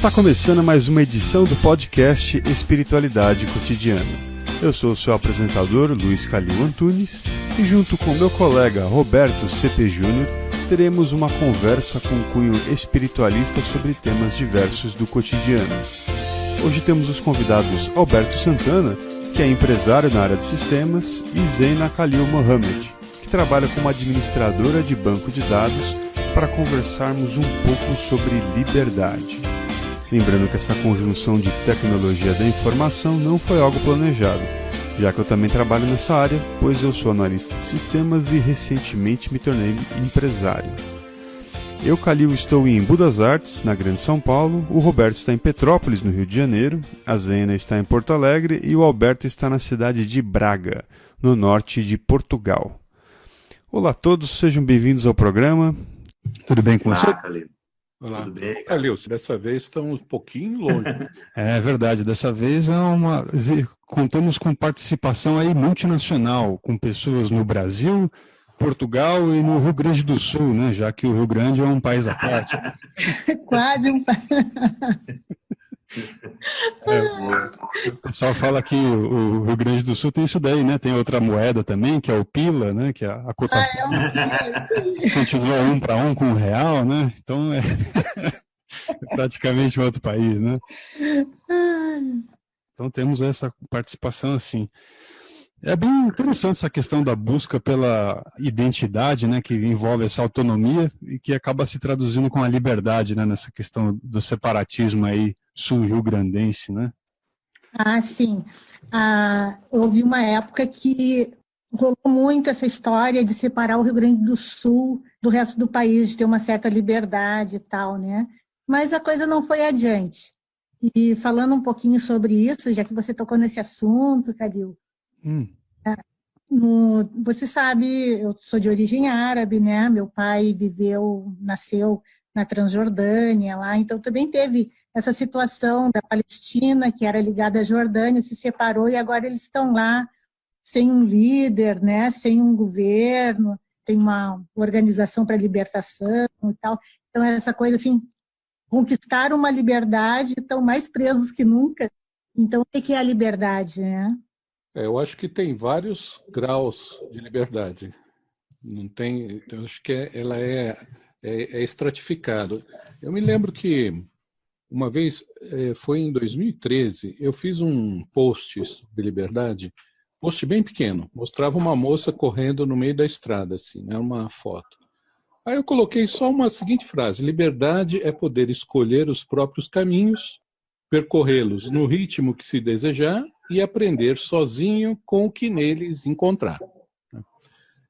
Está começando mais uma edição do podcast Espiritualidade Cotidiana. Eu sou o seu apresentador, Luiz Calil Antunes, e junto com meu colega Roberto C.P. Júnior, teremos uma conversa com cunho espiritualista sobre temas diversos do cotidiano. Hoje temos os convidados Alberto Santana, que é empresário na área de sistemas, e Zeina Khalil Mohamed, que trabalha como administradora de banco de dados, para conversarmos um pouco sobre liberdade. Lembrando que essa conjunção de tecnologia da informação não foi algo planejado, já que eu também trabalho nessa área, pois eu sou analista de sistemas e recentemente me tornei empresário. Eu, Calil, estou em Budas Artes, na Grande São Paulo, o Roberto está em Petrópolis, no Rio de Janeiro, a Zeina está em Porto Alegre e o Alberto está na cidade de Braga, no norte de Portugal. Olá a todos, sejam bem-vindos ao programa. Tudo bem com você? Calil. Olá. Tudo bem, Calil, dessa vez estamos um pouquinho longe. É verdade, dessa vez contamos com participação aí multinacional, com pessoas no Brasil, Portugal e no Rio Grande do Sul, né? Já que o Rio Grande é um país à parte. Quase um país. O pessoal fala que o Rio Grande do Sul tem isso daí, né? Tem outra moeda também, que é o pila, né? Que é a cotação continua 1 para 1 com o real, né? Então é praticamente um outro país, né? Então temos essa participação assim. É bem interessante essa questão da busca pela identidade, né, que envolve essa autonomia e que acaba se traduzindo com a liberdade, né, nessa questão do separatismo aí sul-rio-grandense, né? Ah, sim. Houve uma época que rolou muito essa história de separar o Rio Grande do Sul do resto do país, de ter uma certa liberdade e tal, né? Mas a coisa não foi adiante. E falando um pouquinho sobre isso, já que você tocou nesse assunto, Calil, você sabe, eu sou de origem árabe, né? Meu pai nasceu na Transjordânia lá, então também teve essa situação da Palestina, que era ligada à Jordânia, se separou e agora eles estão lá sem um líder, né? Sem um governo, tem uma organização para libertação e tal. Então essa coisa assim, conquistaram uma liberdade, estão mais presos que nunca. Então o que é a liberdade, né? Eu acho que tem vários graus de liberdade. Não tem, eu acho que ela é estratificada. Eu me lembro que uma vez, foi em 2013, eu fiz um post sobre liberdade, post bem pequeno, mostrava uma moça correndo no meio da estrada, assim, né, uma foto. Aí eu coloquei só uma seguinte frase: liberdade é poder escolher os próprios caminhos, percorrê-los no ritmo que se desejar e aprender sozinho com o que neles encontrar.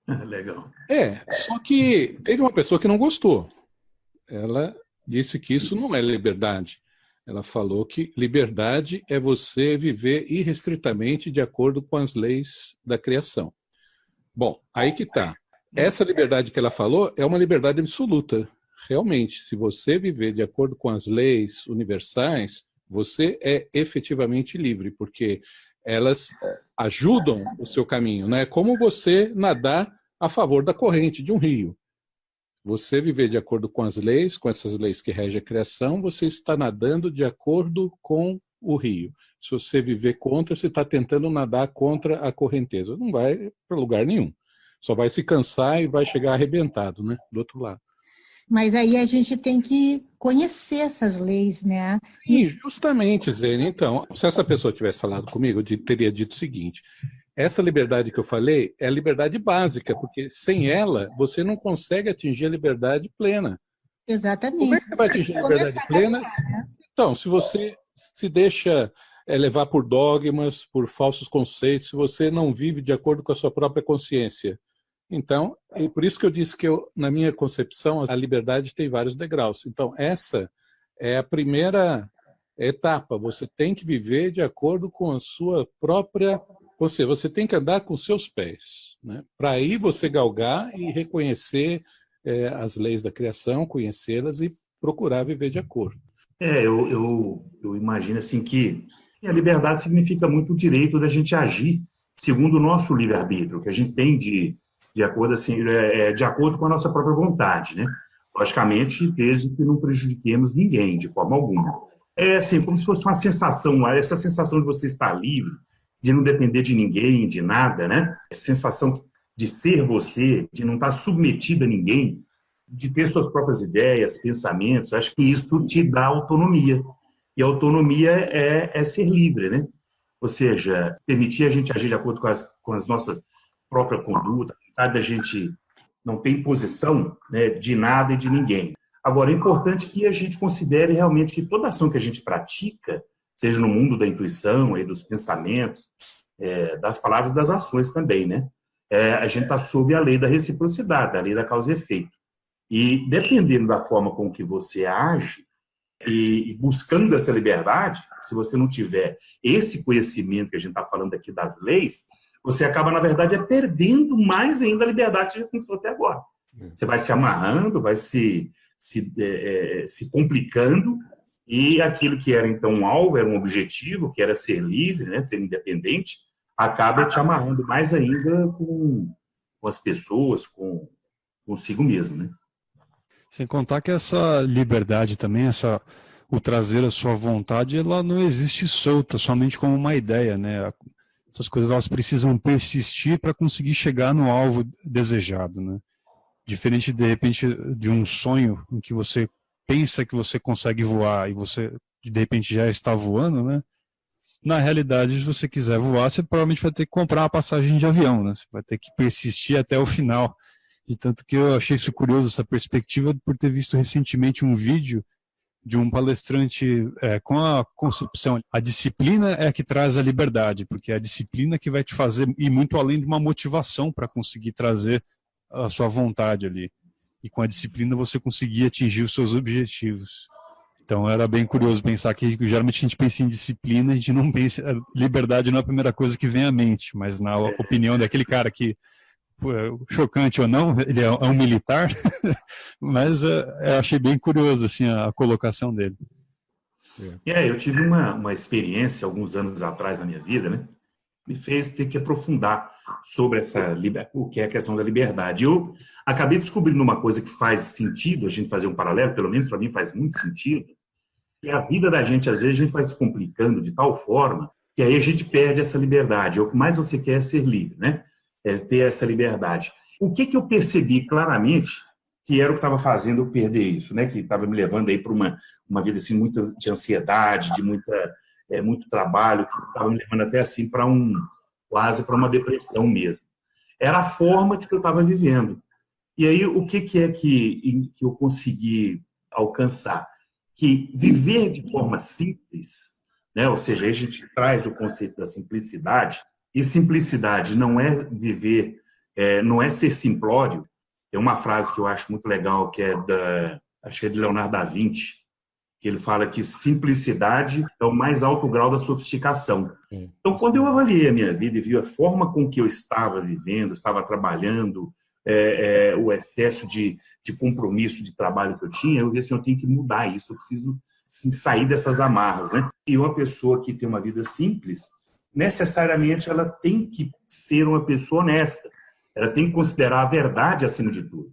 Legal. Só que teve uma pessoa que não gostou. Ela disse que isso não é liberdade. Ela falou que liberdade é você viver irrestritamente de acordo com as leis da criação. Bom, aí que tá. Essa liberdade que ela falou é uma liberdade absoluta. Realmente, se você viver de acordo com as leis universais, você é efetivamente livre, porque elas ajudam o seu caminho, né? É como você nadar a favor da corrente de um rio. Você viver de acordo com as leis, com essas leis que regem a criação, você está nadando de acordo com o rio. Se você viver contra, você está tentando nadar contra a correnteza. Não vai para lugar nenhum. Só vai se cansar e vai chegar arrebentado, né? Do outro lado. Mas aí a gente tem que conhecer essas leis, né? E justamente, Zene, então, se essa pessoa tivesse falado comigo, eu teria dito o seguinte: essa liberdade que eu falei é a liberdade básica, porque sem ela você não consegue atingir a liberdade plena. Exatamente. Como é que você vai atingir a liberdade plena? Então, se você se deixa levar por dogmas, por falsos conceitos, se você não vive de acordo com a sua própria consciência. Então, é por isso que eu disse que na minha concepção, a liberdade tem vários degraus. Então, essa é a primeira etapa. Você tem que viver de acordo com a sua própria consciência. Você tem que andar com seus pés, né? Para aí você galgar e reconhecer as leis da criação, conhecê-las e procurar viver de acordo. Eu imagino assim que a liberdade significa muito o direito da gente agir segundo o nosso livre-arbítrio, que a gente tem de acordo, assim, de acordo com a nossa própria vontade, né? Logicamente, desde que não prejudiquemos ninguém, de forma alguma. É assim, como se fosse uma sensação, essa sensação de você estar livre, de não depender de ninguém, de nada, né? Essa sensação de ser você, de não estar submetido a ninguém, de ter suas próprias ideias, pensamentos, acho que isso te dá autonomia. E a autonomia é ser livre, né? Ou seja, permitir a gente agir de acordo com as nossas próprias condutas, a gente não tem imposição, né, de nada e de ninguém. Agora, é importante que a gente considere realmente que toda ação que a gente pratica, seja no mundo da intuição, dos pensamentos, das palavras e das ações também, né? A gente está sob a lei da reciprocidade, a lei da causa e efeito. E dependendo da forma com que você age, e buscando essa liberdade, se você não tiver esse conhecimento que a gente está falando aqui das leis, você acaba, na verdade, perdendo mais ainda a liberdade que a gente conquistou até agora. Você vai se amarrando, vai se complicando, e aquilo que era, então, um alvo, era um objetivo, que era ser livre, né, ser independente, acaba te amarrando mais ainda com as pessoas, consigo mesmo, né? Sem contar que essa liberdade também, o trazer a sua vontade, ela não existe solta, somente como uma ideia, né? Essas coisas elas precisam persistir para conseguir chegar no alvo desejado, né? Diferente, de repente, de um sonho em que você pensa que você consegue voar e você, de repente, já está voando, né? Na realidade, se você quiser voar, você provavelmente vai ter que comprar uma passagem de avião, né? Você vai ter que persistir até o final. De tanto que eu achei isso curioso, essa perspectiva, por ter visto recentemente um vídeo de um palestrante com a concepção. A disciplina é a que traz a liberdade, porque é a disciplina que vai te fazer ir muito além de uma motivação para conseguir trazer a sua vontade ali. E com a disciplina você conseguir atingir os seus objetivos. Então era bem curioso pensar que geralmente a gente pensa em disciplina, a gente não pensa... Liberdade não é a primeira coisa que vem à mente, mas na opinião daquele cara que, chocante ou não, ele é um militar, mas eu achei bem curioso assim, a colocação dele. Eu tive uma experiência alguns anos atrás na minha vida, né? Me fez ter que aprofundar sobre o que é a questão da liberdade. Eu acabei descobrindo uma coisa que faz sentido, a gente fazer um paralelo, pelo menos para mim faz muito sentido, que a vida da gente, às vezes, a gente vai se complicando de tal forma que aí a gente perde essa liberdade. O que mais você quer é ser livre, né? É ter essa liberdade. O que eu percebi claramente que era o que estava fazendo eu perder isso, né? Que estava me levando aí para uma vida assim, de ansiedade, de muito trabalho, que estava me levando até assim para quase para uma depressão mesmo. Era a forma de que eu estava vivendo. E aí, o que é que eu consegui alcançar? Que viver de forma simples, né? Ou seja, aí a gente traz o conceito da simplicidade, e simplicidade não é viver, não é ser simplório. Tem uma frase que eu acho muito legal, que acho que é de Leonardo da Vinci, que ele fala que simplicidade é o mais alto grau da sofisticação. Então, quando eu avaliei a minha vida e vi a forma com que eu estava vivendo, estava trabalhando, o excesso de compromisso de trabalho que eu tinha, eu vi assim, eu tenho que mudar isso, eu preciso assim, sair dessas amarras, né? E uma pessoa que tem uma vida simples, necessariamente ela tem que ser uma pessoa honesta, ela tem que considerar a verdade acima de tudo.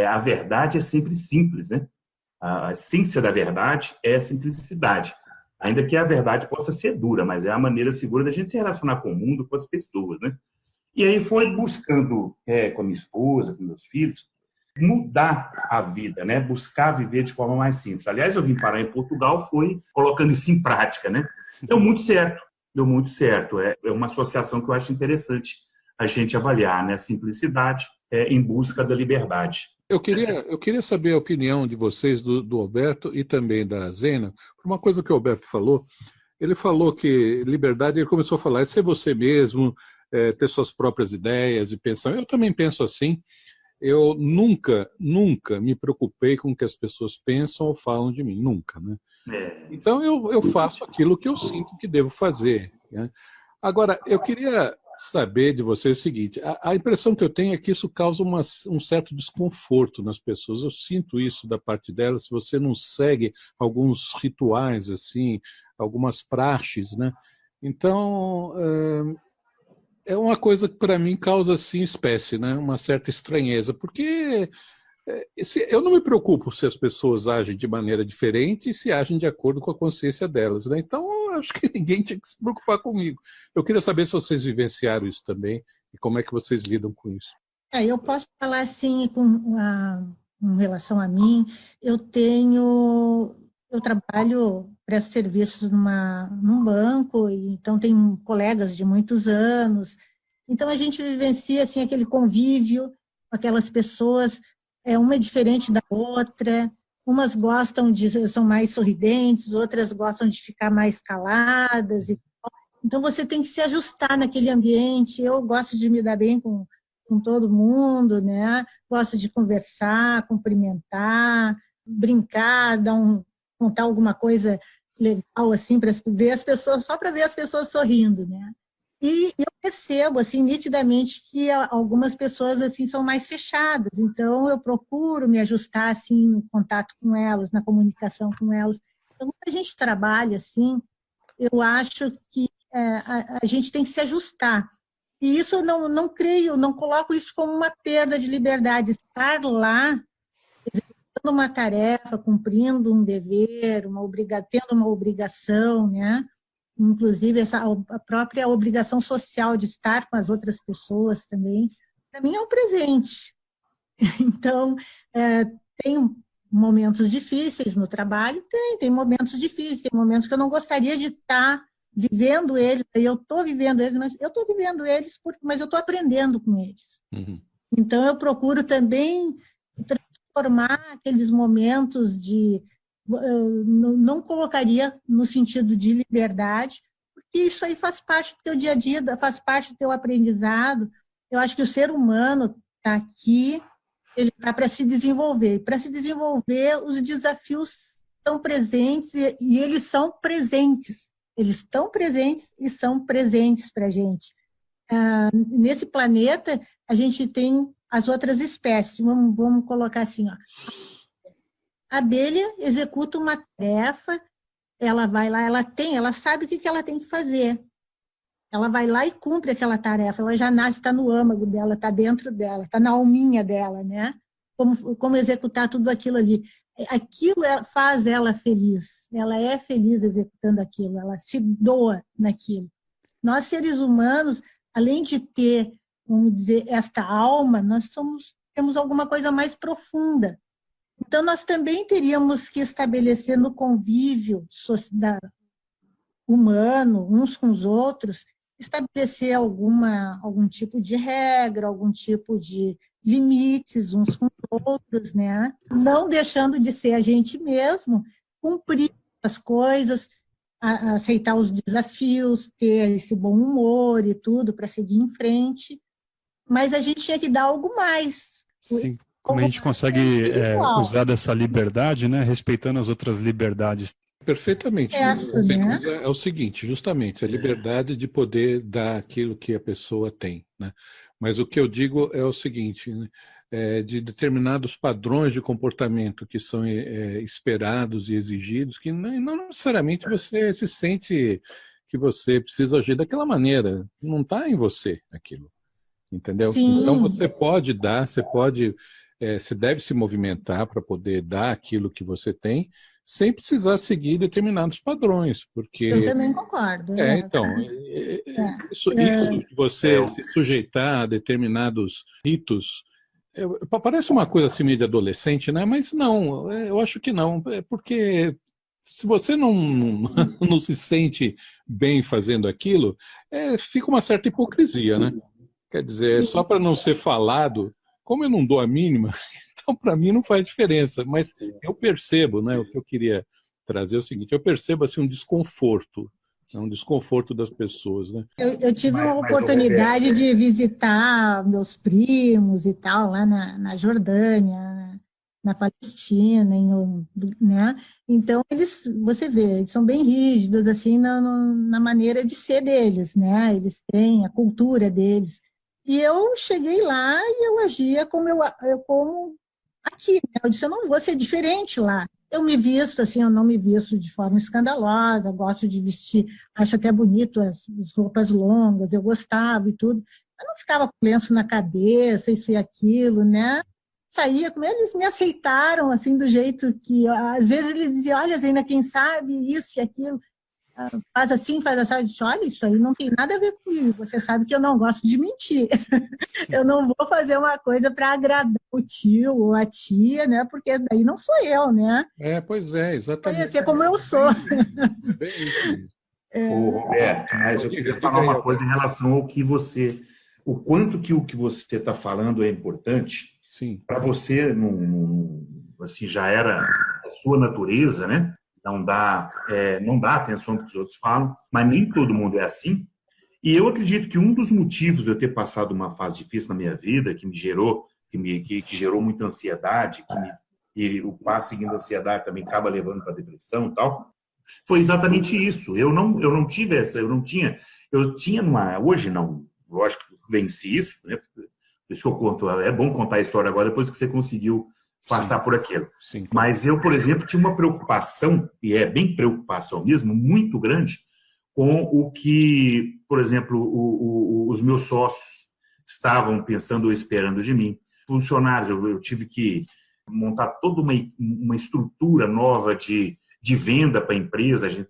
A verdade é sempre simples, né? A essência da verdade é a simplicidade. Ainda que a verdade possa ser dura, mas é a maneira segura da gente se relacionar com o mundo, com as pessoas, né? E aí foi buscando, com a minha esposa, com meus filhos, mudar a vida, né? Buscar viver de forma mais simples. Aliás, eu vim parar em Portugal, foi colocando isso em prática, né? Deu muito certo. É uma associação que eu acho interessante a gente avaliar, né? A simplicidade em busca da liberdade. Eu queria saber a opinião de vocês, do Alberto e também da Zena, por uma coisa que o Alberto falou. Ele falou que liberdade, ele começou a falar, é ser você mesmo, ter suas próprias ideias e pensar. Eu também penso assim. Eu nunca me preocupei com o que as pessoas pensam ou falam de mim, nunca, né? Então eu faço aquilo que eu sinto que devo fazer, né? Agora, eu queria saber de você o seguinte, a impressão que eu tenho é que isso causa um certo desconforto nas pessoas. Eu sinto isso da parte delas, se você não segue alguns rituais, assim, algumas praxes, né? Então, é uma coisa que para mim causa, assim, espécie, né? Uma certa estranheza, porque Eu não me preocupo se as pessoas agem de maneira diferente e se agem de acordo com a consciência delas, né? Então, eu acho que ninguém tinha que se preocupar comigo. Eu queria saber se vocês vivenciaram isso também e como é que vocês lidam com isso. Eu posso falar assim, com relação a mim, eu trabalho, presto serviços num banco, então tenho colegas de muitos anos, então a gente vivencia assim, aquele convívio com aquelas pessoas, uma é diferente da outra, umas são mais sorridentes, outras gostam de ficar mais caladas, então você tem que se ajustar naquele ambiente. Eu gosto de me dar bem com todo mundo, né? Gosto de conversar, cumprimentar, brincar, contar alguma coisa legal assim para ver as pessoas, só para ver as pessoas sorrindo, né? E eu percebo assim nitidamente que algumas pessoas assim são mais fechadas, então eu procuro me ajustar assim no contato com elas, na comunicação com elas. Então, quando a gente trabalha assim, eu acho que a gente tem que se ajustar. E isso eu não creio, não coloco isso como uma perda de liberdade. Estar lá, executando uma tarefa, cumprindo um dever, tendo uma obrigação, né? Inclusive a própria obrigação social de estar com as outras pessoas também, para mim é um presente. Então, tem momentos difíceis no trabalho, tem momentos difíceis, tem momentos que eu não gostaria de estar vivendo eles, eu estou vivendo eles, mas eu estou vivendo eles, mas eu estou aprendendo com eles. Uhum. Então, eu procuro também transformar aqueles momentos não colocaria no sentido de liberdade, porque isso aí faz parte do teu dia a dia, faz parte do teu aprendizado. Eu acho que o ser humano está aqui, ele está para se desenvolver. Para se desenvolver, os desafios estão presentes e eles são presentes. Eles estão presentes e são presentes para a gente. Nesse planeta, a gente tem as outras espécies. Vamos colocar assim, ó. A abelha executa uma tarefa, ela vai lá, ela sabe o que ela tem que fazer. Ela vai lá e cumpre aquela tarefa. Ela já nasce, está no âmago dela, está dentro dela, está na alminha dela, né? Como executar tudo aquilo ali. Aquilo faz ela feliz, ela é feliz executando aquilo, ela se doa naquilo. Nós, seres humanos, além de ter, vamos dizer, esta alma, nós temos alguma coisa mais profunda. Então, nós também teríamos que estabelecer no convívio humano, uns com os outros, estabelecer algum tipo de regra, algum tipo de limites uns com os outros, né? Não deixando de ser a gente mesmo, cumprir as coisas, aceitar os desafios, ter esse bom humor e tudo para seguir em frente, mas a gente tinha que dar algo mais. Sim, como a gente consegue usar dessa liberdade, né? Respeitando as outras liberdades. Perfeitamente. Né? É o seguinte, justamente, a liberdade de poder dar aquilo que a pessoa tem, né? Mas o que eu digo é o seguinte, né? De determinados padrões de comportamento que são esperados e exigidos, que não necessariamente você se sente que você precisa agir daquela maneira. Não está em você aquilo, entendeu? Sim. Então você pode dar, você deve se movimentar para poder dar aquilo que você tem, sem precisar seguir determinados padrões, porque... Eu também concordo. Então, isso de você se sujeitar a determinados ritos, parece uma coisa assim meio de adolescente, né? Mas não, eu acho que não, porque se você não se sente bem fazendo aquilo, fica uma certa hipocrisia, né? Quer dizer, só para não ser falado, como eu não dou a mínima, então para mim não faz diferença, mas eu percebo, né, o que eu queria trazer é o seguinte, eu percebo assim, um desconforto das pessoas, né? Eu tive uma oportunidade de visitar meus primos e tal, lá na Jordânia, na Palestina, né? Então, você vê, eles são bem rígidos, assim, na maneira de ser deles, né? Eles têm a cultura deles. E eu cheguei lá e eu agia como aqui, né? Eu disse, eu não vou ser diferente lá. Eu me visto assim, eu não me visto de forma escandalosa, gosto de vestir, acho até bonito as roupas longas, eu gostava e tudo. Eu não ficava com lenço na cabeça, isso e aquilo, né? saía com eles, me aceitaram, assim, do jeito que, às vezes eles diziam, olha, Zena, quem sabe isso e aquilo, faz assim, faz assim. Eu disse, olha, isso aí não tem nada a ver comigo, você sabe que eu não gosto de mentir. Eu não vou fazer uma coisa para agradar o tio ou a tia, né, porque daí não sou eu, né? Pois é, exatamente. Conhecer como eu sou. Bem isso. Ô, Roberto, mas eu queria falar uma coisa em relação ao que você... O quanto que o que você está falando é importante. Sim. Para você, assim, já era a sua natureza, né? Não dá atenção para o que os outros falam, mas nem todo mundo é assim. E eu acredito que um dos motivos de eu ter passado uma fase difícil na minha vida, que me gerou, que gerou muita ansiedade, e o passo seguindo a ansiedade também acaba levando para a depressão e tal, foi exatamente isso. Eu tinha hoje não, lógico que venci isso, né? Por isso que eu conto, é bom contar a história agora, depois que você conseguiu passar por aquilo. Sim. Mas eu, por exemplo, tinha uma preocupação, e é bem preocupação mesmo, muito grande, com o que, por exemplo, os meus sócios estavam pensando ou esperando de mim. Funcionários, eu tive que montar toda uma estrutura nova de venda para a empresa, a gente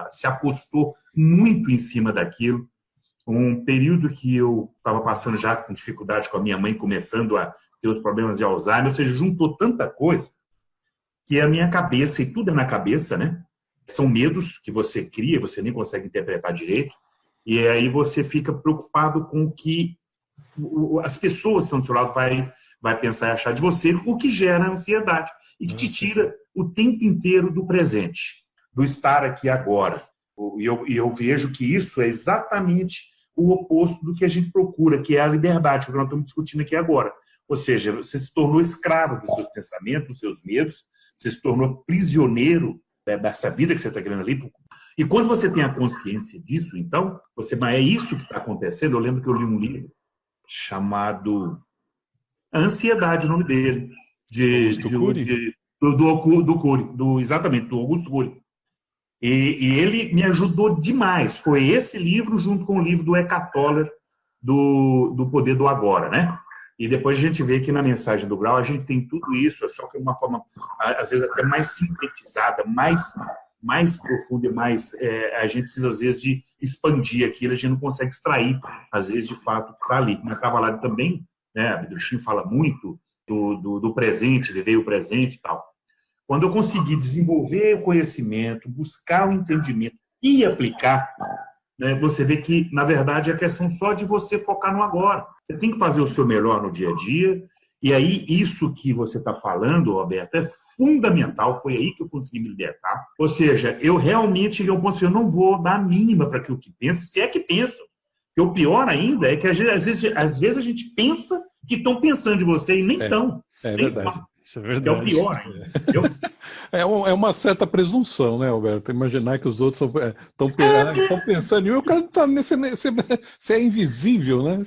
se apostou muito em cima daquilo. Um período que eu estava passando já com dificuldade com a minha mãe, começando a ter os problemas de Alzheimer, ou seja, juntou tanta coisa que a minha cabeça, e tudo é na cabeça, né? São medos que você cria, você nem consegue interpretar direito, e aí você fica preocupado com o que as pessoas que estão do seu lado vai pensar e achar de você, o que gera ansiedade e que te tira o tempo inteiro do presente, do estar aqui agora. E eu vejo que isso é exatamente o oposto do que a gente procura, que é a liberdade, que nós estamos discutindo aqui agora. Ou seja, você se tornou escravo dos seus pensamentos, dos seus medos, você se tornou prisioneiro dessa vida que você está querendo ali. E quando você tem a consciência disso, então, é isso que está acontecendo. Eu lembro que eu li um livro chamado Ansiedade, o nome dele, exatamente, do Augusto Cury. E ele me ajudou demais. Foi esse livro junto com o livro do Eckhart Tolle, do Poder do Agora, né? E depois a gente vê que na mensagem do Grau a gente tem tudo isso, só que de uma forma, às vezes, até mais sintetizada, mais profunda e mais... a gente precisa, às vezes, de expandir aquilo, a gente não consegue extrair, às vezes, de fato, o que está ali. Na Kabbalah também, né, a Abdrushim fala muito do presente, viver o presente e tal. Quando eu conseguir desenvolver o conhecimento, buscar o entendimento e aplicar, né, você vê que, na verdade, é questão só de você focar no agora. Você tem que fazer o seu melhor no dia a dia, e aí isso que você está falando, Roberto, é fundamental, foi aí que eu consegui me libertar. Ou seja, eu realmente cheguei ao ponto de eu não vou dar a mínima para aquilo que penso, se é que penso. Porque o pior ainda é que, às vezes a gente pensa que estão pensando de você e nem estão. É verdade. Isso é verdade. É o pior ainda. É uma certa presunção, né, Alberto? Imaginar que os outros estão pensando em mim, o cara está você é invisível, né?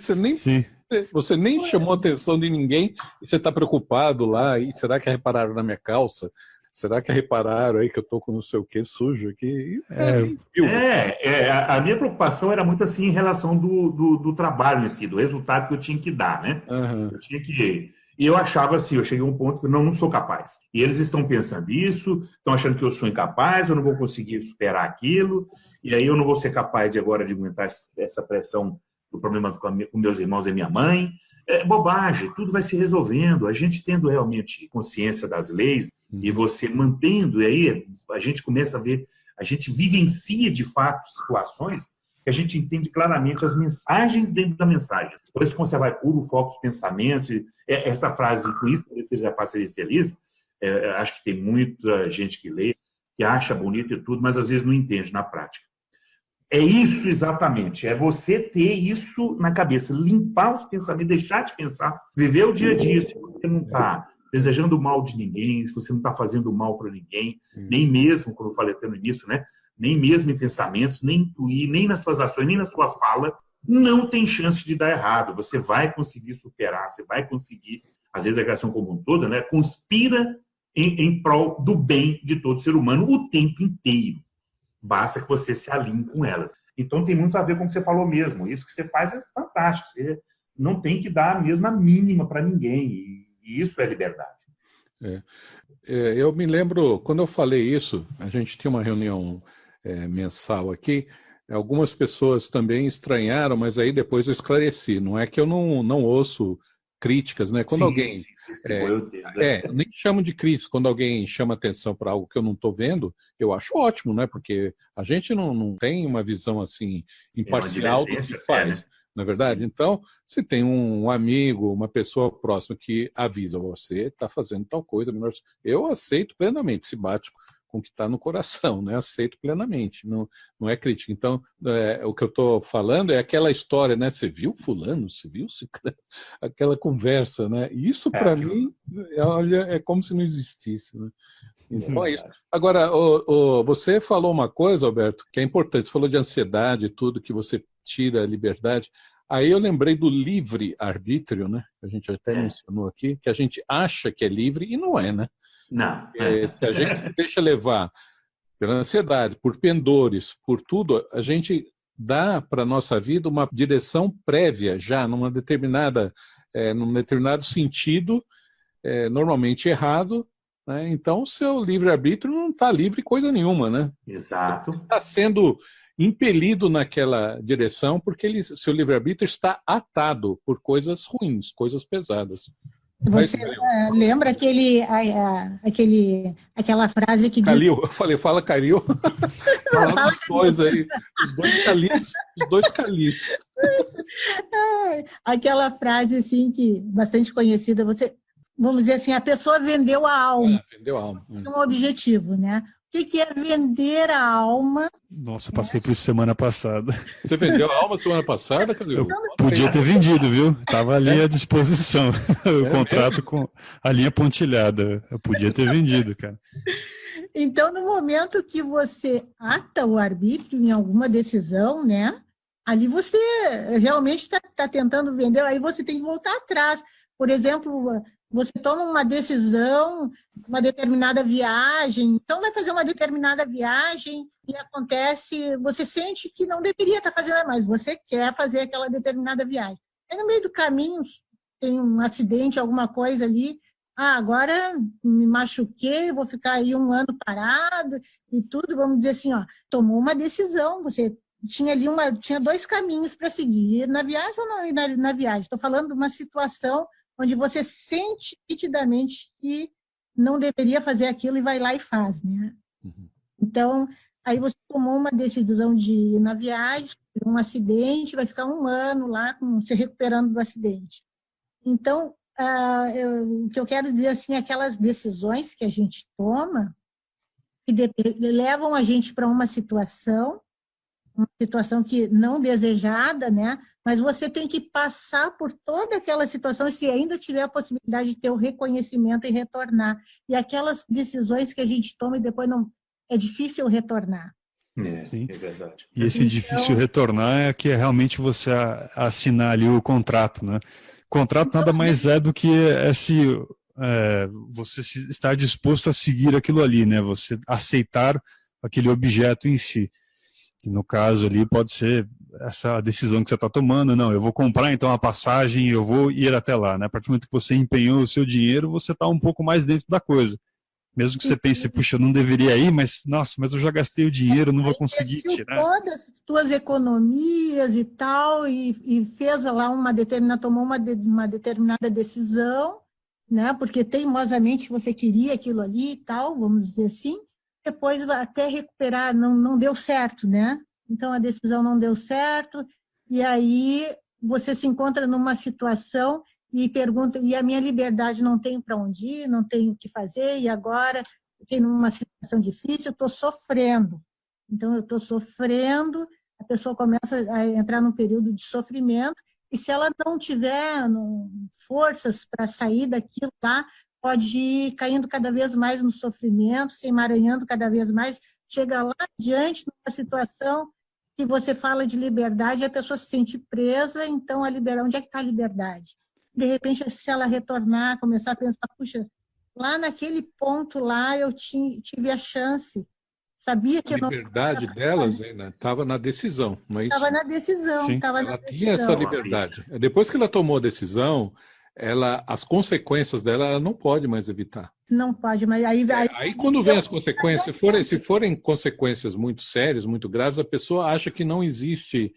Você nem chamou a atenção de ninguém e você está preocupado lá. E será que repararam na minha calça? Será que repararam aí que eu estou com não sei o que sujo aqui? A minha preocupação era muito assim em relação do trabalho em si, do resultado que eu tinha que dar, né? Uhum. Eu tinha que... E eu achava assim, eu cheguei a um ponto que não sou capaz. E eles estão pensando isso, estão achando que eu sou incapaz, eu não vou conseguir superar aquilo, e aí eu não vou ser capaz de agora de aguentar essa pressão do problema com meus irmãos e minha mãe. É bobagem, tudo vai se resolvendo. A gente tendo realmente consciência das leis e você mantendo, e aí a gente começa a ver, a gente vivencia de fato situações que a gente entende claramente as mensagens dentro da mensagem. Por isso, quando você vai puro, foco os pensamentos, essa frase, com isso, você já passaria feliz, acho que tem muita gente que lê, que acha bonito e tudo, mas às vezes não entende na prática. É isso exatamente, é você ter isso na cabeça, limpar os pensamentos, deixar de pensar, viver o dia a dia, se você não está desejando o mal de ninguém, se você não está fazendo mal para ninguém, nem mesmo, como eu falei até no início, né? Nem mesmo em pensamentos, nem intuir, nem nas suas ações, nem na sua fala, não tem chance de dar errado. Você vai conseguir superar, você vai conseguir, às vezes a criação como um todo, né, conspira em prol do bem de todo ser humano o tempo inteiro. Basta que você se alinhe com elas. Então tem muito a ver com o que você falou mesmo. Isso que você faz é fantástico. Você não tem que dar a mesma mínima para ninguém. E isso é liberdade. Eu me lembro, quando eu falei isso, a gente tinha uma reunião mensal aqui, algumas pessoas também estranharam, mas aí depois eu esclareci. Não é que eu não ouço críticas, né? Quando alguém... eu nem chamo de crítica. Quando alguém chama atenção para algo que eu não estou vendo, eu acho ótimo, né? Porque a gente não tem uma visão assim imparcial do que faz, não é verdade? Então, se tem um amigo, uma pessoa próxima que avisa você, está fazendo tal coisa, eu aceito plenamente, se bate com o que está no coração, né? Aceito plenamente, não é crítica. Então, o que eu estou falando é aquela história, né? Você viu fulano? Você viu aquela conversa, né? Isso, para mim, olha, é como se não existisse, né? Então é isso. Agora, você falou uma coisa, Alberto, que é importante. Você falou de ansiedade e tudo, que você tira a liberdade. Aí eu lembrei do livre-arbítrio, né? A gente até mencionou aqui, que a gente acha que é livre e não é, né? Não. Se a gente se deixa levar pela ansiedade, por pendores, por tudo, a gente dá para a nossa vida uma direção prévia, já num determinado sentido, normalmente errado, né? Então o seu livre-arbítrio não está livre coisa nenhuma, né? Exato. Está sendo impelido naquela direção porque seu livre-arbítrio está atado por coisas ruins, coisas pesadas. Você lembra aquela frase que Calil, eu falei, fala Calil. Fala os dois aí, os dois calis. Aquela frase assim que bastante conhecida, vamos dizer assim, a pessoa vendeu a alma. Vendeu a alma. Um objetivo, né? O que é vender a alma? Nossa, passei por isso semana passada. Você vendeu a alma semana passada, Calil? Podia ter vendido, viu? Estava ali à disposição. O contrato com a linha pontilhada. Eu podia ter vendido, cara. Então, no momento que você ata o arbítrio em alguma decisão, né? Ali você realmente está tentando vender, aí você tem que voltar atrás. Por exemplo, você toma uma decisão, uma determinada viagem, então vai fazer uma determinada viagem e acontece, você sente que não deveria estar fazendo mais, você quer fazer aquela determinada viagem. Aí no meio do caminho tem um acidente, alguma coisa ali, agora me machuquei, vou ficar aí 1 ano parado e tudo, vamos dizer assim, tomou uma decisão, você tinha ali tinha 2 caminhos para seguir, na viagem ou não ir na viagem. Estou falando de uma situação onde você sente nitidamente que não deveria fazer aquilo e vai lá e faz, né? Uhum. Então, aí você tomou uma decisão de ir na viagem, um acidente, vai ficar 1 ano lá se recuperando do acidente. Então, o que eu quero dizer assim, aquelas decisões que a gente toma, que levam a gente para uma situação que não desejada, né? Mas você tem que passar por toda aquela situação e se ainda tiver a possibilidade de ter o reconhecimento e retornar. E aquelas decisões que a gente toma e depois não é difícil retornar. Sim. É verdade. E esse difícil retornar é que é realmente você assinar ali o contrato, né? O contrato nada mais é do que você estar disposto a seguir aquilo ali, né? Você aceitar aquele objeto em si. Que no caso ali pode ser essa decisão que você está tomando, não, eu vou comprar então a passagem e eu vou ir até lá, né? A partir do momento que você empenhou o seu dinheiro, você está um pouco mais dentro da coisa. Mesmo que você pense, puxa, eu não deveria ir, mas nossa, mas eu já gastei o dinheiro, não vou conseguir tirar. Todas as suas economias e tal, e fez lá tomou uma determinada decisão, né? Porque teimosamente você queria aquilo ali e tal, vamos dizer assim. Depois até recuperar, não deu certo, né? Então a decisão não deu certo, e aí você se encontra numa situação e pergunta, e a minha liberdade não tem para onde ir, não tenho o que fazer, e agora fiquei numa situação difícil, eu estou sofrendo. Então eu estou sofrendo, a pessoa começa a entrar num período de sofrimento, e se ela não tiver forças para sair daquilo lá, pode ir caindo cada vez mais no sofrimento, se emaranhando cada vez mais, chega lá adiante numa situação que você fala de liberdade, a pessoa se sente presa, então onde é que está a liberdade? De repente, se ela retornar, começar a pensar, puxa, lá naquele ponto lá eu tive a chance, sabia que a liberdade delas estava na decisão, não é isso? Estava na decisão. Ela tinha essa liberdade. Depois que ela tomou a decisão, as consequências dela, ela não pode mais evitar. Não pode, mas Aí quando vem as consequências, se forem consequências muito sérias, muito graves, a pessoa acha que não existe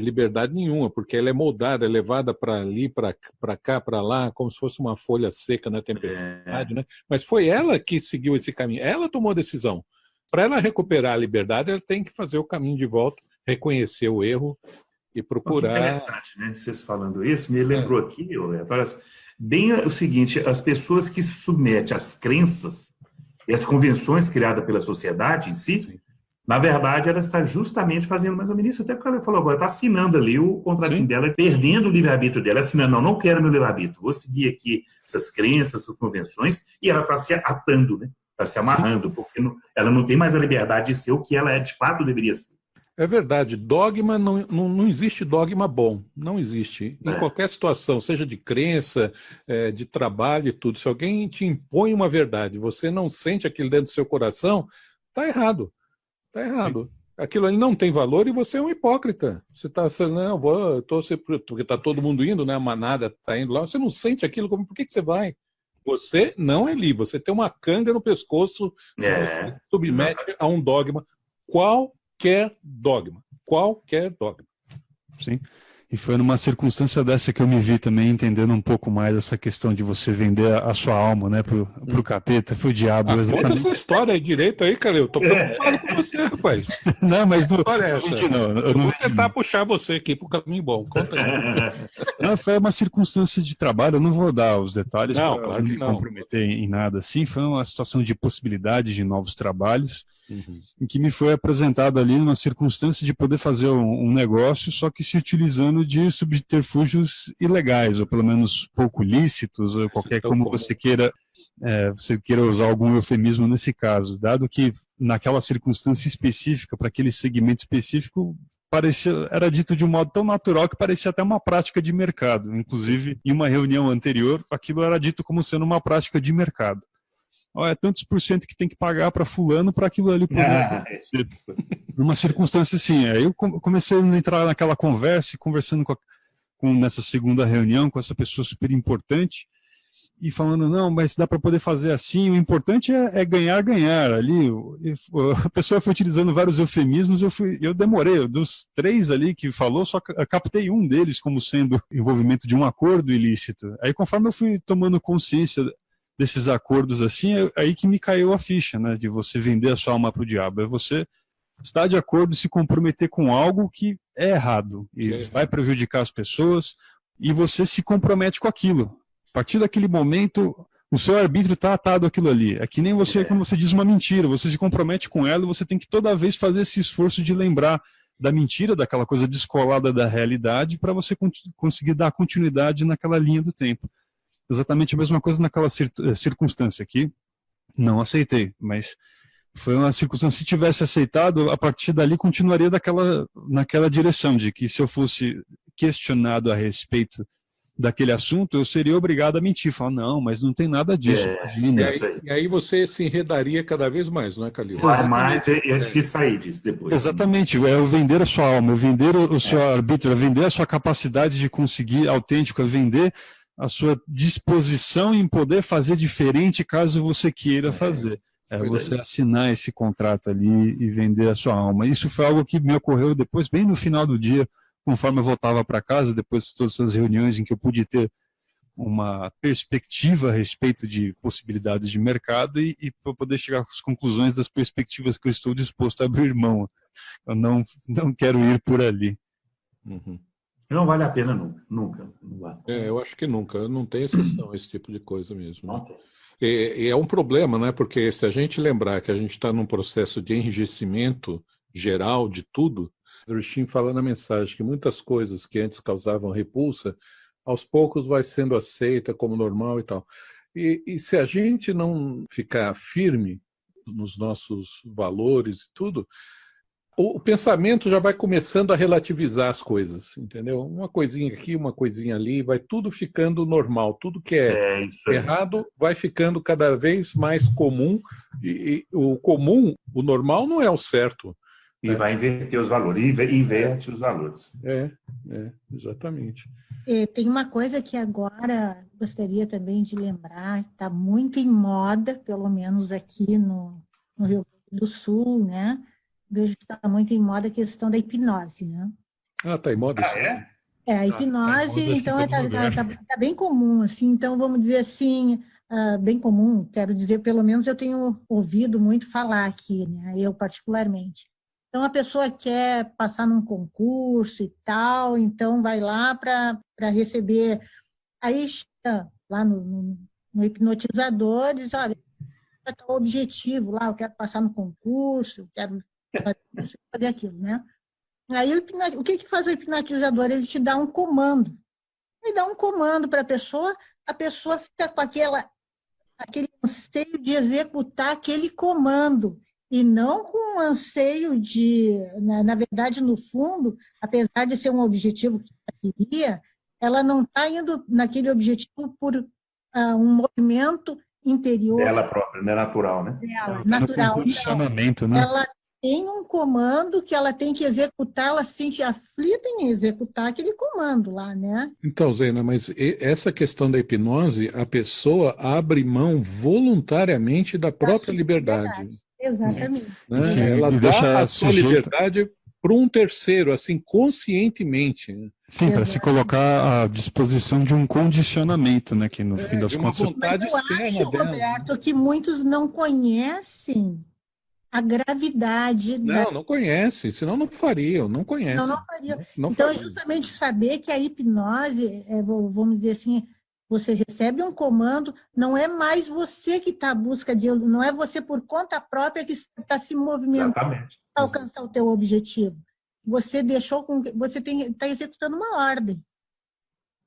liberdade nenhuma, porque ela é moldada, é levada para ali, para cá, para lá, como se fosse uma folha seca na tempestade, né? Mas foi ela que seguiu esse caminho, ela tomou a decisão. Para ela recuperar a liberdade, ela tem que fazer o caminho de volta, reconhecer o erro e procurar... Que interessante, né? Vocês falando isso, me lembrou aqui, Roberto, olha, bem o seguinte, as pessoas que se submetem às crenças e às convenções criadas pela sociedade em si, sim, na verdade, ela está justamente fazendo mais ou menos isso, até porque ela falou agora, está assinando ali o contratinho dela, perdendo o livre-arbítrio dela, assinando, não quero meu livre-arbítrio, vou seguir aqui essas crenças, essas convenções, e ela está se atando, né? Está se amarrando, sim, porque ela não tem mais a liberdade de ser o que ela de fato deveria ser. É verdade, dogma, não existe dogma bom, não existe. Em qualquer situação, seja de crença, de trabalho e tudo, se alguém te impõe uma verdade, você não sente aquilo dentro do seu coração, está errado. Está errado. Aquilo ali não tem valor e você é um hipócrita. Você está não, porque está todo mundo indo, né? A manada está indo lá, você não sente aquilo, por que você vai? Você não é livre, você tem uma canga no pescoço se você se submete a um dogma. Qualquer dogma. Sim. E foi numa circunstância dessa que eu me vi também entendendo um pouco mais essa questão de você vender a sua alma, né, pro capeta, pro diabo. Exatamente. Conta essa história aí direito aí, cara. Eu tô preocupado com você, rapaz. Não, mas não. História é essa? Eu vou tentar puxar você aqui pro caminho bom. Conta aí. Não, foi uma circunstância de trabalho, eu não vou dar os detalhes para não me comprometer em nada assim. Foi uma situação de possibilidade de novos trabalhos. Em que me foi apresentado ali uma circunstância de poder fazer um negócio, só que se utilizando de subterfúgios ilegais, ou pelo menos pouco lícitos, ou qualquer como você queira usar algum eufemismo nesse caso, dado que naquela circunstância específica, para aquele segmento específico, era dito de um modo tão natural que parecia até uma prática de mercado. Inclusive, em uma reunião anterior, aquilo era dito como sendo uma prática de mercado. É tantos por cento que tem que pagar para fulano para aquilo ali poder acontecer. Numa circunstância assim, aí eu comecei a entrar naquela conversa, conversando nessa segunda reunião com essa pessoa super importante, e falando, não, mas dá para poder fazer assim, o importante é ganhar ali. A pessoa foi utilizando vários eufemismos, eu demorei, dos 3 ali que falou, só captei um deles como sendo envolvimento de um acordo ilícito. Aí conforme eu fui tomando consciência desses acordos assim, aí que me caiu a ficha, né, de você vender a sua alma para o diabo. É você estar de acordo e se comprometer com algo que é errado e vai prejudicar as pessoas, e você se compromete com aquilo. A partir daquele momento, o seu arbítrio está atado àquilo ali. É que nem você, quando você diz uma mentira, você se compromete com ela e você tem que toda vez fazer esse esforço de lembrar da mentira, daquela coisa descolada da realidade, para você conseguir dar continuidade naquela linha do tempo. Exatamente a mesma coisa naquela circunstância aqui. Não aceitei, mas foi uma circunstância, se tivesse aceitado, a partir dali continuaria naquela direção, de que se eu fosse questionado a respeito daquele assunto, eu seria obrigado a mentir, falar, não, mas não tem nada disso, imagina. E aí você se enredaria cada vez mais, não é, Calil? Mas é difícil sair disso depois. Exatamente, é o vender a sua alma, é vender o seu arbítrio, é vender a sua capacidade de conseguir autêntico, é vender a sua disposição em poder fazer diferente caso você queira fazer. É você assinar esse contrato ali e vender a sua alma. Isso foi algo que me ocorreu depois, bem no final do dia, conforme eu voltava para casa, depois de todas essas reuniões em que eu pude ter uma perspectiva a respeito de possibilidades de mercado e para poder chegar às conclusões das perspectivas que eu estou disposto a abrir mão. Eu não quero ir por ali. Não vale a pena nunca. Não vale. Eu acho que nunca. Não tem exceção a esse tipo de coisa mesmo. Né? E é um problema, né? Porque se a gente lembrar que a gente está num processo de enrijecimento geral de tudo, o Shin fala na mensagem que muitas coisas que antes causavam repulsa, aos poucos vai sendo aceita como normal e tal. E se a gente não ficar firme nos nossos valores e tudo, o pensamento já vai começando a relativizar as coisas, entendeu? Uma coisinha aqui, uma coisinha ali, vai tudo ficando normal. Tudo que é errado vai ficando cada vez mais comum. E o comum, o normal, não é o certo. E vai inverter os valores, inverte os valores. Exatamente. Tem uma coisa que agora gostaria também de lembrar, está muito em moda, pelo menos aqui no Rio Grande do Sul, né? Vejo que está muito em moda a questão da hipnose, né? Ah, tá em moda isso? É? A hipnose, então, tá bem comum, assim, então, vamos dizer assim, bem comum, quero dizer, pelo menos eu tenho ouvido muito falar aqui, né? Eu particularmente. Então, a pessoa quer passar num concurso e tal, então vai lá para receber. Aí está lá no hipnotizador, diz, olha, o objetivo lá, eu quero passar no concurso, eu quero fazer isso, fazer aquilo, né? Aí o que faz o hipnotizador? Ele te dá um comando. Ele dá um comando para a pessoa fica com aquele anseio de executar aquele comando. E não com um anseio de, na verdade, no fundo, apesar de ser um objetivo que ela queria, ela não está indo naquele objetivo por um movimento interior. Dela própria, né? Natural, né? Dela, natural. Condicionamento, né? Ela tem um comando que ela tem que executar, ela se sente aflita em executar aquele comando lá, né? Então, Zena, mas essa questão da hipnose, a pessoa abre mão voluntariamente da própria liberdade. Exatamente. Né? Sim, ela deixa dá a sua sujeita... liberdade para um terceiro, assim, conscientemente. Sim, para se colocar à disposição de um condicionamento, né? Que no fim das contas... Mas eu acho, Roberto, que muitos não conhecem a gravidade. Não conhece, senão não fariam, não conhece. Não faria. Então, é justamente saber que a hipnose, vamos dizer assim, você recebe um comando, não é mais você que está à busca de, não é você por conta própria que está se movimentando para alcançar o teu objetivo. Você deixou com que você está executando uma ordem.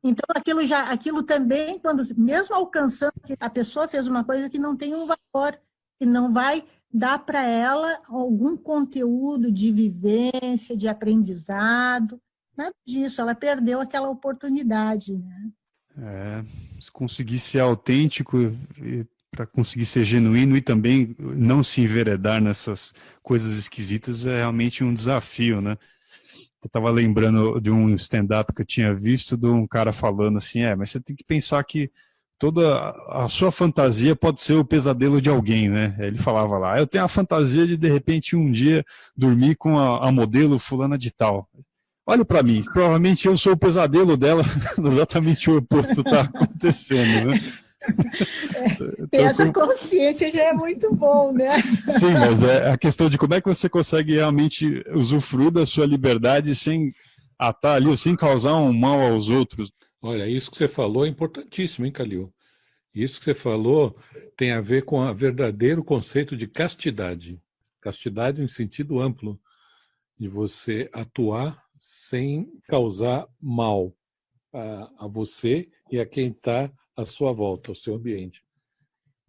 Então, aquilo também, quando mesmo alcançando, a pessoa fez uma coisa que não tem um valor, que não vai dar para ela algum conteúdo de vivência, de aprendizado, nada disso, ela perdeu aquela oportunidade, né? Se conseguir ser autêntico, para conseguir ser genuíno e também não se enveredar nessas coisas esquisitas é realmente um desafio, né? Eu estava lembrando de um stand-up que eu tinha visto de um cara falando assim, mas você tem que pensar que toda a sua fantasia pode ser o pesadelo de alguém, né? Ele falava lá, eu tenho a fantasia de repente um dia dormir com a modelo fulana de tal. Olha para mim, provavelmente eu sou o pesadelo dela, exatamente o oposto está acontecendo, né? Ter essa consciência já é muito bom, né? Sim, mas é a questão de como é que você consegue realmente usufruir da sua liberdade sem atar ali, sem causar um mal aos outros. Olha, isso que você falou é importantíssimo, hein, Calil? Isso que você falou tem a ver com o verdadeiro conceito de castidade. Castidade em sentido amplo, de você atuar sem causar mal a você e a quem está à sua volta, ao seu ambiente.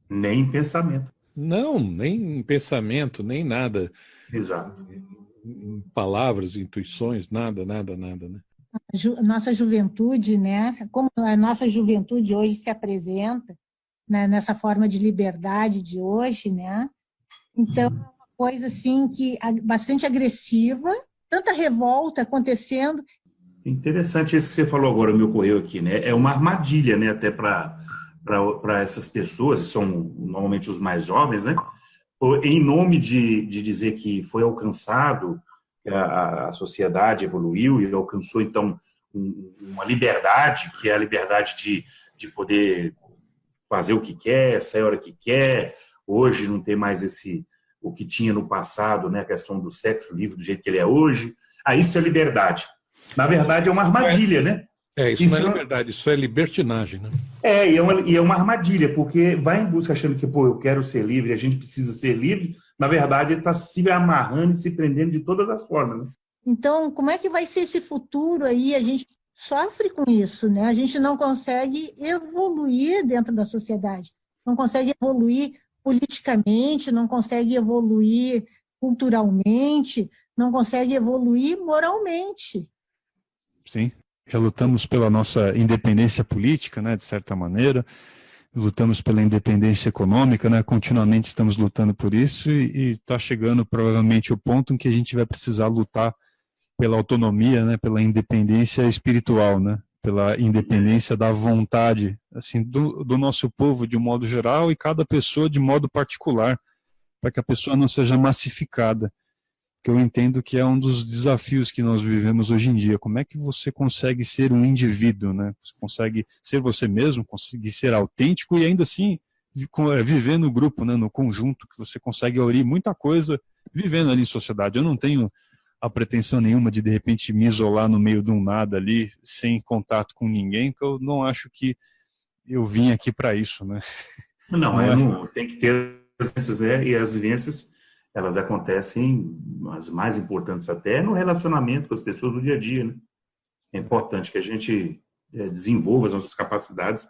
Nem em pensamento. Não, nem em pensamento, nem nada. Exato. Em palavras, intuições, nada, né? Nossa juventude, né? Como a nossa juventude hoje se apresenta, né, nessa forma de liberdade de hoje, né? Então, é uma coisa assim que bastante agressiva, tanta revolta acontecendo. Interessante isso que você falou agora, me ocorreu aqui, né? É uma armadilha, né? Até para essas pessoas, que são normalmente os mais jovens, né? Em nome de dizer que foi alcançado, a sociedade evoluiu e alcançou, então, uma liberdade, que é a liberdade de poder fazer o que quer, sair a hora que quer. Hoje não tem mais o que tinha no passado, né? A questão do sexo livre do jeito que ele é hoje. Isso é liberdade. Na verdade, é uma armadilha, né? Isso não é liberdade, isso é libertinagem, né? E é uma armadilha, porque vai em busca achando que, eu quero ser livre, a gente precisa ser livre. Na verdade, ele está se amarrando e se prendendo de todas as formas, né? Então, como é que vai ser esse futuro aí? A gente sofre com isso, né? A gente não consegue evoluir dentro da sociedade, não consegue evoluir politicamente, não consegue evoluir culturalmente, não consegue evoluir moralmente. Sim, já lutamos pela nossa independência política, né, de certa maneira, lutamos pela independência econômica, né, continuamente estamos lutando por isso e está chegando provavelmente o ponto em que a gente vai precisar lutar pela autonomia, né, pela independência espiritual, né, pela independência da vontade, assim, do nosso povo de um modo geral e cada pessoa de modo particular, para que a pessoa não seja massificada, que eu entendo que é um dos desafios que nós vivemos hoje em dia. Como é que você consegue ser um indivíduo, né? Você consegue ser você mesmo, conseguir ser autêntico e ainda assim viver no grupo, né, no conjunto, que você consegue ouvir muita coisa vivendo ali em sociedade. Eu não tenho a pretensão nenhuma de repente me isolar no meio de um nada ali, sem contato com ninguém, que eu não acho que eu vim aqui para isso, né? Não, tem que ter as vivências, né? E as vivências, elas acontecem, as mais importantes até, no relacionamento com as pessoas do dia a dia, né? É importante que a gente desenvolva as nossas capacidades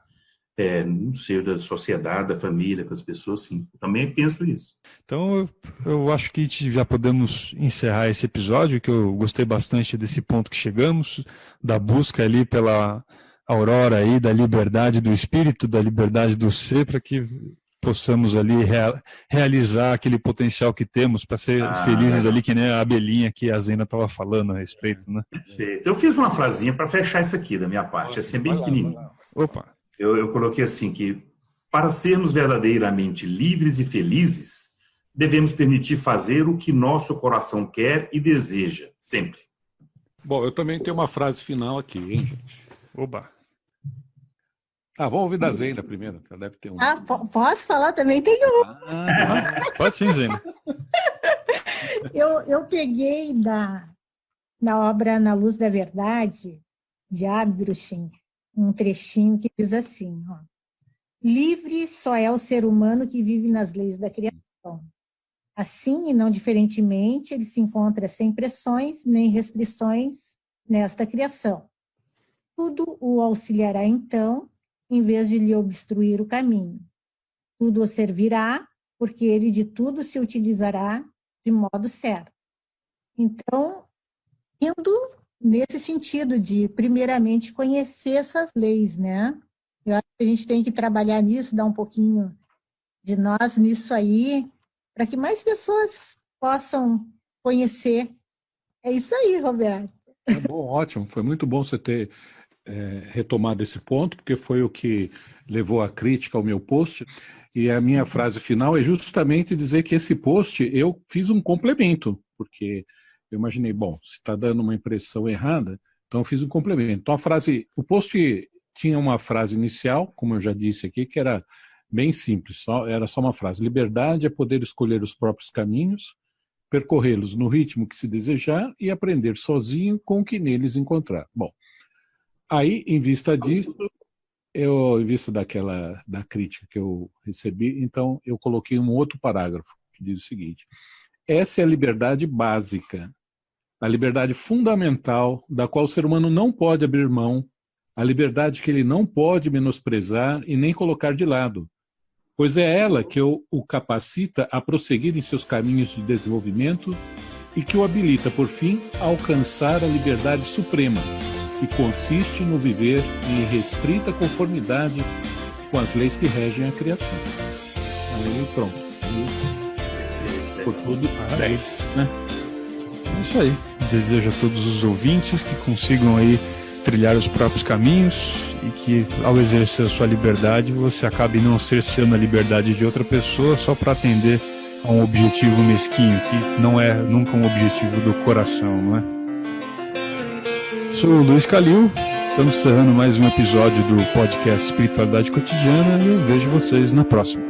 no seio da sociedade, da família, com as pessoas, sim. Eu também penso isso. Então, eu acho que já podemos encerrar esse episódio, que eu gostei bastante desse ponto que chegamos, da busca ali pela aurora aí, da liberdade do espírito, da liberdade do ser, para que possamos ali realizar aquele potencial que temos para ser felizes ali, que nem a abelhinha que a Zena estava falando a respeito, né? Perfeito. Eu fiz uma frasinha para fechar isso aqui da minha parte, assim, bem pequenininho. Opa! Eu coloquei assim que, para sermos verdadeiramente livres e felizes, devemos permitir fazer o que nosso coração quer e deseja, sempre. Bom, eu também tenho uma frase final aqui, hein, gente? Oba! Vamos ouvir da Zena primeiro, que ela deve ter um... Posso falar também? Tem um. Pode sim, Zena. Eu peguei na obra Na Luz da Verdade, de Abdrushim, um trechinho que diz assim, ó: livre só é o ser humano que vive nas leis da criação. Assim, e não diferentemente, ele se encontra sem pressões nem restrições nesta criação. Tudo o auxiliará, então, em vez de lhe obstruir o caminho. Tudo o servirá, porque ele de tudo se utilizará de modo certo. Então, indo nesse sentido de, primeiramente, conhecer essas leis, né? Eu acho que a gente tem que trabalhar nisso, dar um pouquinho de nós nisso aí, para que mais pessoas possam conhecer. É isso aí, Roberto. Bom, ótimo. Foi muito bom você ter retomado esse ponto, porque foi o que levou a crítica ao meu post. E a minha frase final é justamente dizer que esse post eu fiz um complemento, porque eu imaginei, bom, se está dando uma impressão errada, então eu fiz um complemento. Então o post tinha uma frase inicial, como eu já disse aqui, que era bem simples, era só uma frase: liberdade é poder escolher os próprios caminhos, percorrê-los no ritmo que se desejar e aprender sozinho com o que neles encontrar. Bom, aí, em vista disso, em vista da crítica que eu recebi, então eu coloquei um outro parágrafo que diz o seguinte: essa é a liberdade básica, a liberdade fundamental da qual o ser humano não pode abrir mão, a liberdade que ele não pode menosprezar e nem colocar de lado, pois é ela que o capacita a prosseguir em seus caminhos de desenvolvimento e que o habilita, por fim, a alcançar a liberdade suprema, que consiste no viver em restrita conformidade com as leis que regem a criação. Aí pronto. Por tudo, 10, né? É isso aí. Desejo a todos os ouvintes que consigam aí trilhar os próprios caminhos e que, ao exercer a sua liberdade, você acabe não cerceando a liberdade de outra pessoa só para atender a um objetivo mesquinho, que não é nunca um objetivo do coração, não é? Sou o Luiz Calil, estamos encerrando mais um episódio do podcast Espiritualidade Cotidiana e eu vejo vocês na próxima.